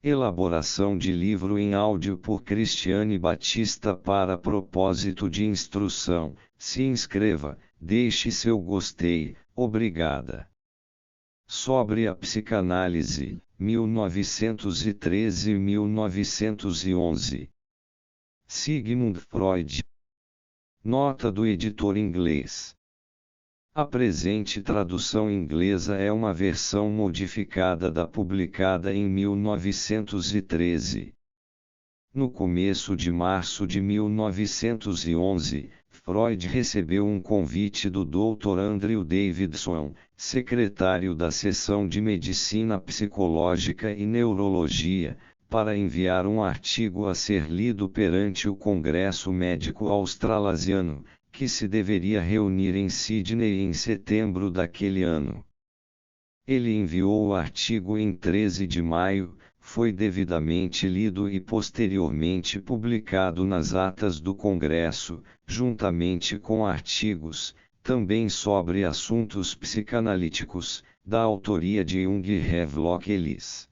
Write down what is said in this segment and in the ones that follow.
Elaboração de livro em áudio por Cristiane Batista para propósito de instrução. Se inscreva, deixe seu gostei, obrigada. Sobre a psicanálise, 1913-1911. Sigmund Freud. Nota do editor inglês. A presente tradução inglesa é uma versão modificada da publicada em 1913. No começo de março de 1911, Freud recebeu um convite do Dr. Andrew Davidson, secretário da seção de Medicina Psicológica e Neurologia, para enviar um artigo a ser lido perante o Congresso Médico Australasiano, que se deveria reunir em Sydney em setembro daquele ano. Ele enviou o artigo em 13 de maio, foi devidamente lido e posteriormente publicado nas atas do Congresso, juntamente com artigos, também sobre assuntos psicanalíticos, da autoria de Jung e Havelock Ellis.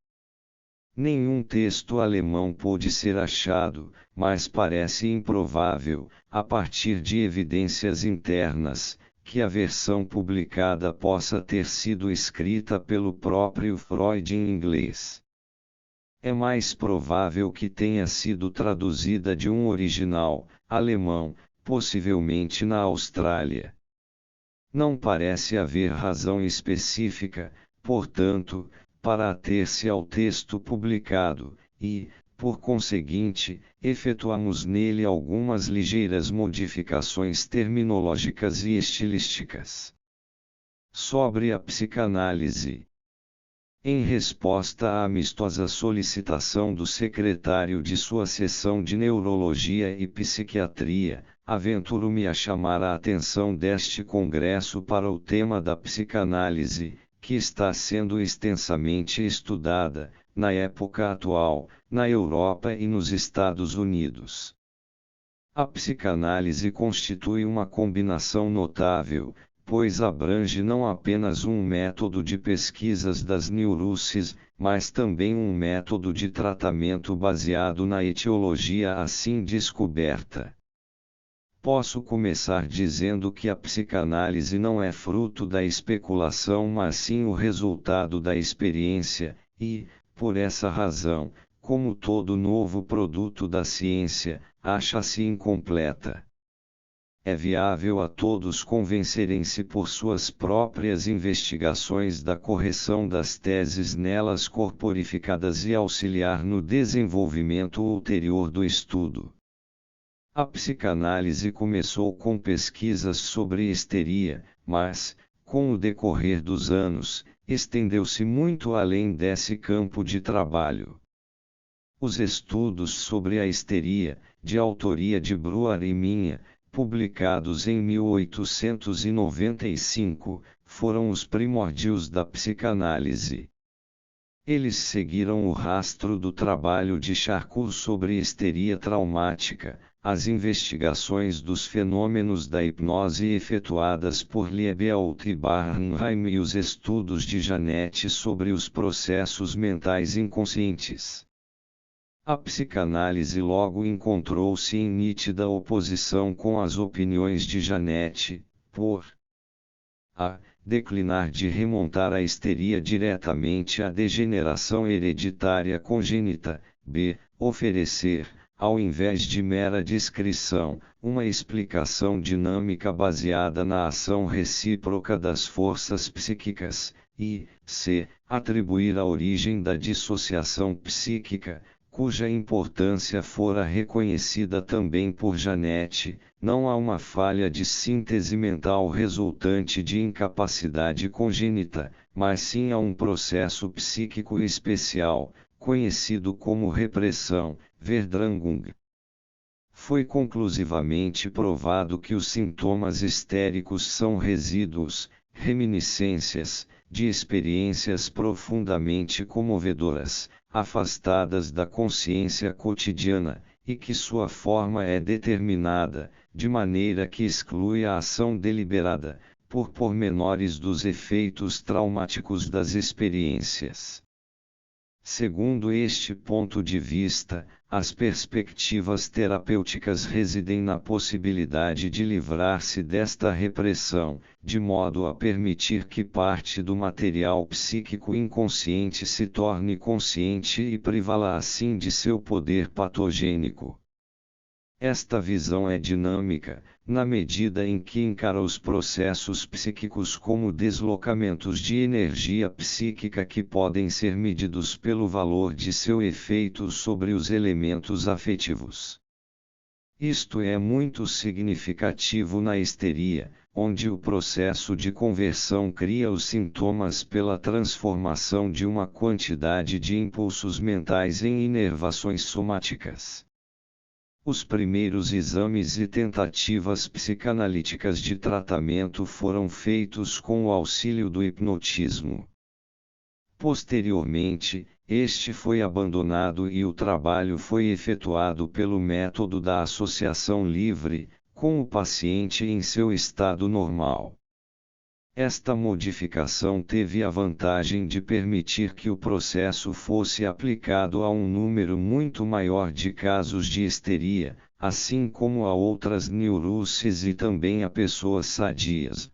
Nenhum texto alemão pôde ser achado, mas parece improvável, a partir de evidências internas, que a versão publicada possa ter sido escrita pelo próprio Freud em inglês. É mais provável que tenha sido traduzida de um original, alemão, possivelmente na Austrália. Não parece haver razão específica, portanto, para ater-se ao texto publicado, e, por conseguinte, efetuamos nele algumas ligeiras modificações terminológicas e estilísticas. Sobre a psicanálise. Em resposta à amistosa solicitação do secretário de sua seção de Neurologia e Psiquiatria, aventuro-me a chamar a atenção deste congresso para o tema da psicanálise, que está sendo extensamente estudada, na época atual, na Europa e nos Estados Unidos. A psicanálise constitui uma combinação notável, pois abrange não apenas um método de pesquisas das neuroses, mas também um método de tratamento baseado na etiologia assim descoberta. Posso começar dizendo que a psicanálise não é fruto da especulação, mas sim o resultado da experiência, e, por essa razão, como todo novo produto da ciência, acha-se incompleta. É viável a todos convencerem-se por suas próprias investigações da correção das teses nelas corporificadas e auxiliar no desenvolvimento ulterior do estudo. A psicanálise começou com pesquisas sobre histeria, mas, com o decorrer dos anos, estendeu-se muito além desse campo de trabalho. Os estudos sobre a histeria, de autoria de Breuer e minha, publicados em 1895, foram os primórdios da psicanálise. Eles seguiram o rastro do trabalho de Charcot sobre histeria traumática, as investigações dos fenômenos da hipnose efetuadas por Liebelt e Barnheim e os estudos de Janet sobre os processos mentais inconscientes. A psicanálise logo encontrou-se em nítida oposição com as opiniões de Janet, por a. declinar de remontar a histeria diretamente à degeneração hereditária congênita, b. oferecer, ao invés de mera descrição, uma explicação dinâmica baseada na ação recíproca das forças psíquicas, e, c. atribuir a origem da dissociação psíquica, cuja importância fora reconhecida também por Janet, não a uma falha de síntese mental resultante de incapacidade congênita, mas sim a um processo psíquico especial, conhecido como repressão, Verdrängung. Foi conclusivamente provado que os sintomas histéricos são resíduos, reminiscências, de experiências profundamente comovedoras, afastadas da consciência cotidiana, e que sua forma é determinada, de maneira que exclui a ação deliberada, por pormenores dos efeitos traumáticos das experiências. Segundo este ponto de vista, as perspectivas terapêuticas residem na possibilidade de livrar-se desta repressão, de modo a permitir que parte do material psíquico inconsciente se torne consciente e privá-la assim de seu poder patogênico. Esta visão é dinâmica, na medida em que encara os processos psíquicos como deslocamentos de energia psíquica que podem ser medidos pelo valor de seu efeito sobre os elementos afetivos. Isto é muito significativo na histeria, onde o processo de conversão cria os sintomas pela transformação de uma quantidade de impulsos mentais em inervações somáticas. Os primeiros exames e tentativas psicanalíticas de tratamento foram feitos com o auxílio do hipnotismo. Posteriormente, este foi abandonado e o trabalho foi efetuado pelo método da associação livre, com o paciente em seu estado normal. Esta modificação teve a vantagem de permitir que o processo fosse aplicado a um número muito maior de casos de histeria, assim como a outras neuroses e também a pessoas sadias.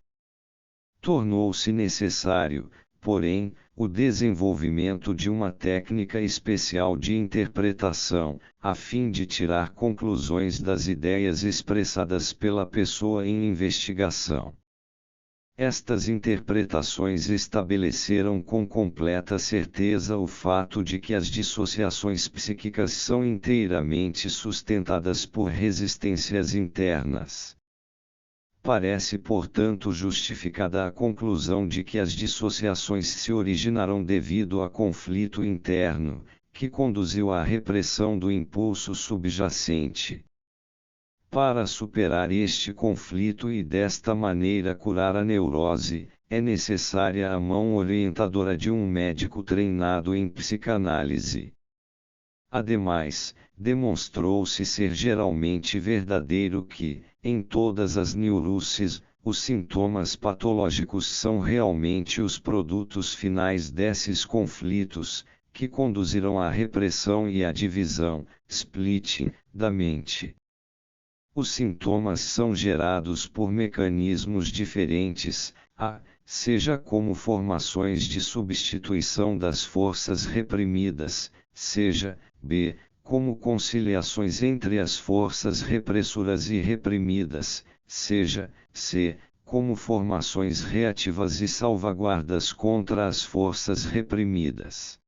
Tornou-se necessário, porém, o desenvolvimento de uma técnica especial de interpretação, a fim de tirar conclusões das ideias expressadas pela pessoa em investigação. Estas interpretações estabeleceram com completa certeza o fato de que as dissociações psíquicas são inteiramente sustentadas por resistências internas. Parece, portanto, justificada a conclusão de que as dissociações se originaram devido a conflito interno, que conduziu à repressão do impulso subjacente. Para superar este conflito e desta maneira curar a neurose, é necessária a mão orientadora de um médico treinado em psicanálise. Ademais, demonstrou-se ser geralmente verdadeiro que, em todas as neuroses, os sintomas patológicos são realmente os produtos finais desses conflitos, que conduzirão à repressão e à divisão, splitting, da mente. Os sintomas são gerados por mecanismos diferentes, seja como formações de substituição das forças reprimidas, seja, b, como conciliações entre as forças repressoras e reprimidas, seja, c, como formações reativas e salvaguardas contra as forças reprimidas.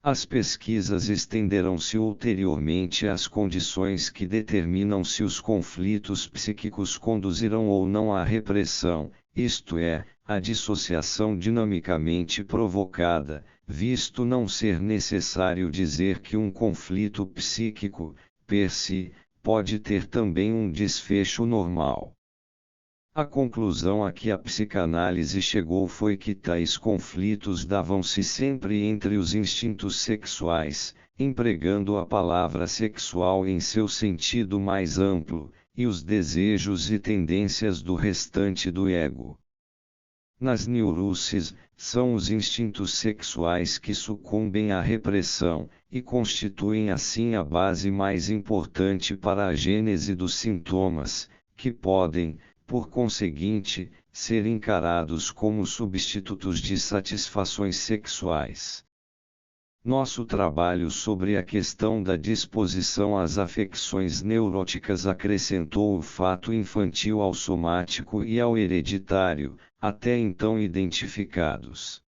As pesquisas estenderam-se ulteriormente às condições que determinam se os conflitos psíquicos conduzirão ou não à repressão, isto é, à dissociação dinamicamente provocada, visto não ser necessário dizer que um conflito psíquico, per si, pode ter também um desfecho normal. A conclusão a que a psicanálise chegou foi que tais conflitos davam-se sempre entre os instintos sexuais, empregando a palavra sexual em seu sentido mais amplo, e os desejos e tendências do restante do ego. Nas neuroses, são os instintos sexuais que sucumbem à repressão, e constituem assim a base mais importante para a gênese dos sintomas, que podem, por conseguinte, ser encarados como substitutos de satisfações sexuais. Nosso trabalho sobre a questão da disposição às afecções neuróticas acrescentou o fato infantil ao somático e ao hereditário, até então identificados.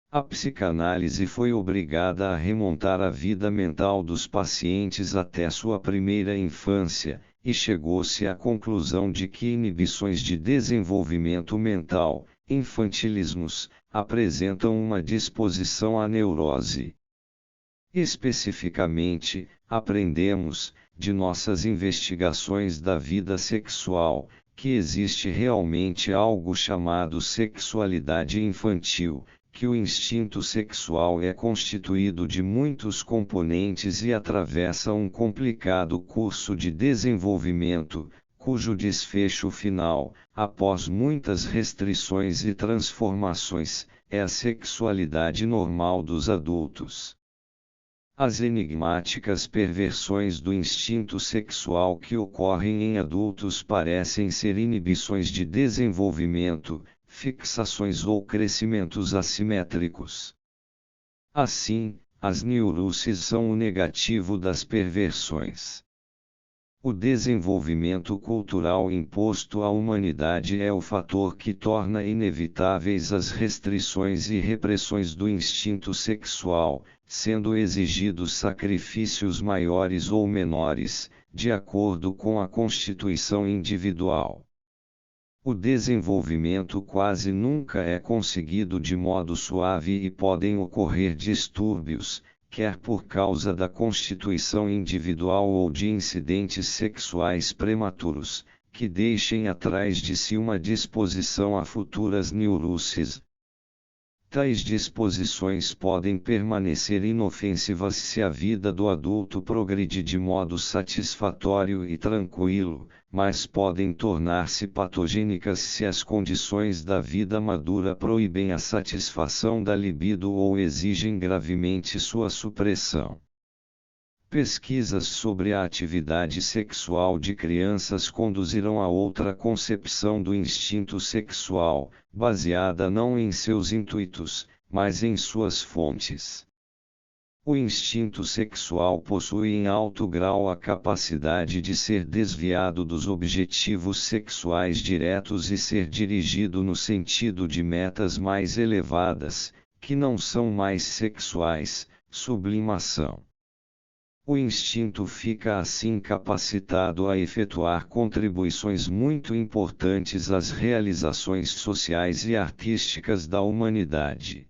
A psicanálise foi obrigada a remontar a vida mental dos pacientes até sua primeira infância, e chegou-se à conclusão de que inibições de desenvolvimento mental, infantilismos, apresentam uma disposição à neurose. Especificamente, aprendemos, de nossas investigações da vida sexual, que existe realmente algo chamado sexualidade infantil, que o instinto sexual é constituído de muitos componentes e atravessa um complicado curso de desenvolvimento, cujo desfecho final, após muitas restrições e transformações, é a sexualidade normal dos adultos. As enigmáticas perversões do instinto sexual que ocorrem em adultos parecem ser inibições de desenvolvimento, fixações ou crescimentos assimétricos. Assim, as neuroses são o negativo das perversões. O desenvolvimento cultural imposto à humanidade é o fator que torna inevitáveis as restrições e repressões do instinto sexual, sendo exigidos sacrifícios maiores ou menores, de acordo com a constituição individual. O desenvolvimento quase nunca é conseguido de modo suave e podem ocorrer distúrbios, quer por causa da constituição individual ou de incidentes sexuais prematuros, que deixem atrás de si uma disposição a futuras neuroses. Tais disposições podem permanecer inofensivas se a vida do adulto progride de modo satisfatório e tranquilo, mas podem tornar-se patogênicas se as condições da vida madura proíbem a satisfação da libido ou exigem gravemente sua supressão. Pesquisas sobre a atividade sexual de crianças conduzirão a outra concepção do instinto sexual, baseada não em seus intuitos, mas em suas fontes. O instinto sexual possui em alto grau a capacidade de ser desviado dos objetivos sexuais diretos e ser dirigido no sentido de metas mais elevadas, que não são mais sexuais, sublimação. O instinto fica assim capacitado a efetuar contribuições muito importantes às realizações sociais e artísticas da humanidade.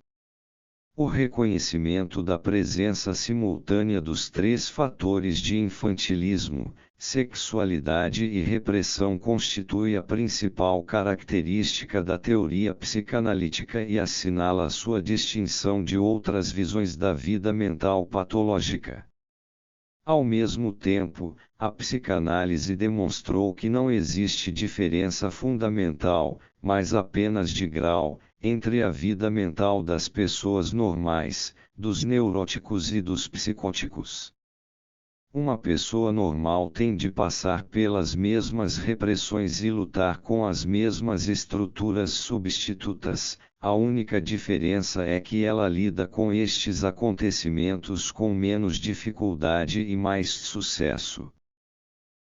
O reconhecimento da presença simultânea dos três fatores de infantilismo, sexualidade e repressão constitui a principal característica da teoria psicanalítica e assinala sua distinção de outras visões da vida mental patológica. Ao mesmo tempo, a psicanálise demonstrou que não existe diferença fundamental, mas apenas de grau, entre a vida mental das pessoas normais, dos neuróticos e dos psicóticos. Uma pessoa normal tem de passar pelas mesmas repressões e lutar com as mesmas estruturas substitutas. A única diferença é que ela lida com estes acontecimentos com menos dificuldade e mais sucesso.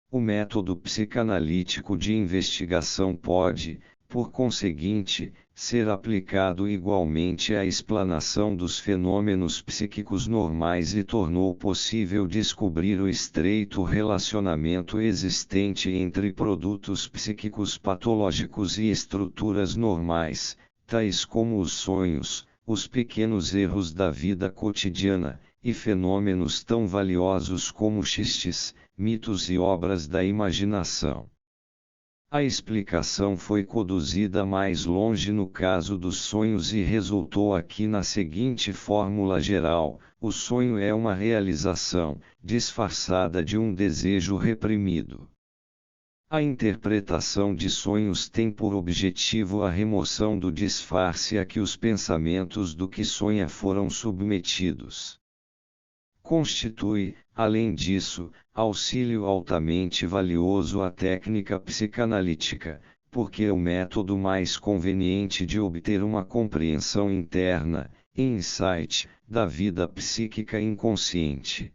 O método psicanalítico de investigação pode, por conseguinte, ser aplicado igualmente à explanação dos fenômenos psíquicos normais e tornou possível descobrir o estreito relacionamento existente entre produtos psíquicos patológicos e estruturas normais, tais como os sonhos, os pequenos erros da vida cotidiana, e fenômenos tão valiosos como xistes, mitos e obras da imaginação. A explicação foi conduzida mais longe no caso dos sonhos e resultou aqui na seguinte fórmula geral: o sonho é uma realização, disfarçada de um desejo reprimido. A interpretação de sonhos tem por objetivo a remoção do disfarce a que os pensamentos do que sonha foram submetidos. Constitui, além disso, auxílio altamente valioso à técnica psicanalítica, porque é o método mais conveniente de obter uma compreensão interna, insight, da vida psíquica inconsciente.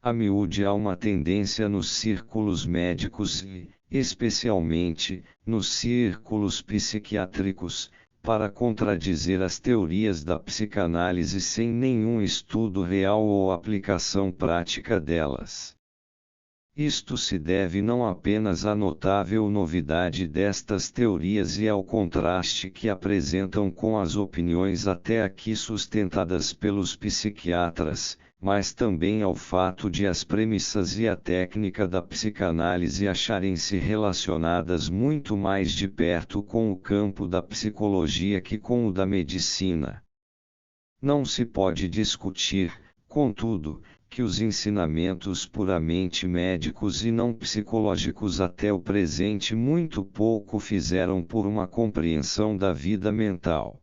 A miúde há uma tendência nos círculos médicos e, especialmente, nos círculos psiquiátricos, para contradizer as teorias da psicanálise sem nenhum estudo real ou aplicação prática delas. Isto se deve não apenas à notável novidade destas teorias e ao contraste que apresentam com as opiniões até aqui sustentadas pelos psiquiatras, mas também ao fato de as premissas e a técnica da psicanálise acharem-se relacionadas muito mais de perto com o campo da psicologia que com o da medicina. Não se pode discutir, contudo, que os ensinamentos puramente médicos e não psicológicos até o presente muito pouco fizeram por uma compreensão da vida mental.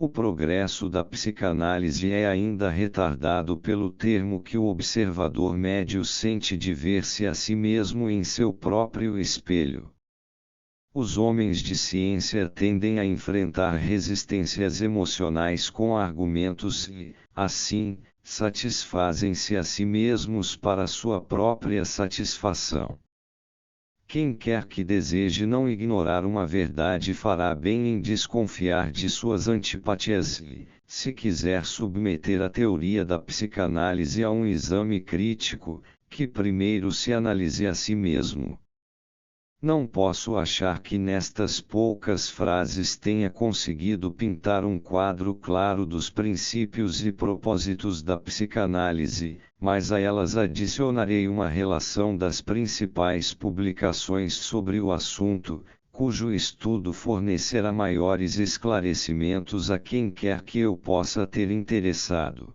O progresso da psicanálise é ainda retardado pelo termo que o observador médio sente de ver-se a si mesmo em seu próprio espelho. Os homens de ciência tendem a enfrentar resistências emocionais com argumentos e, assim, satisfazem-se a si mesmos para sua própria satisfação. Quem quer que deseje não ignorar uma verdade fará bem em desconfiar de suas antipatias e, se quiser submeter a teoria da psicanálise a um exame crítico, que primeiro se analise a si mesmo. Não posso achar que nestas poucas frases tenha conseguido pintar um quadro claro dos princípios e propósitos da psicanálise, mas a elas adicionarei uma relação das principais publicações sobre o assunto, cujo estudo fornecerá maiores esclarecimentos a quem quer que eu possa ter interessado.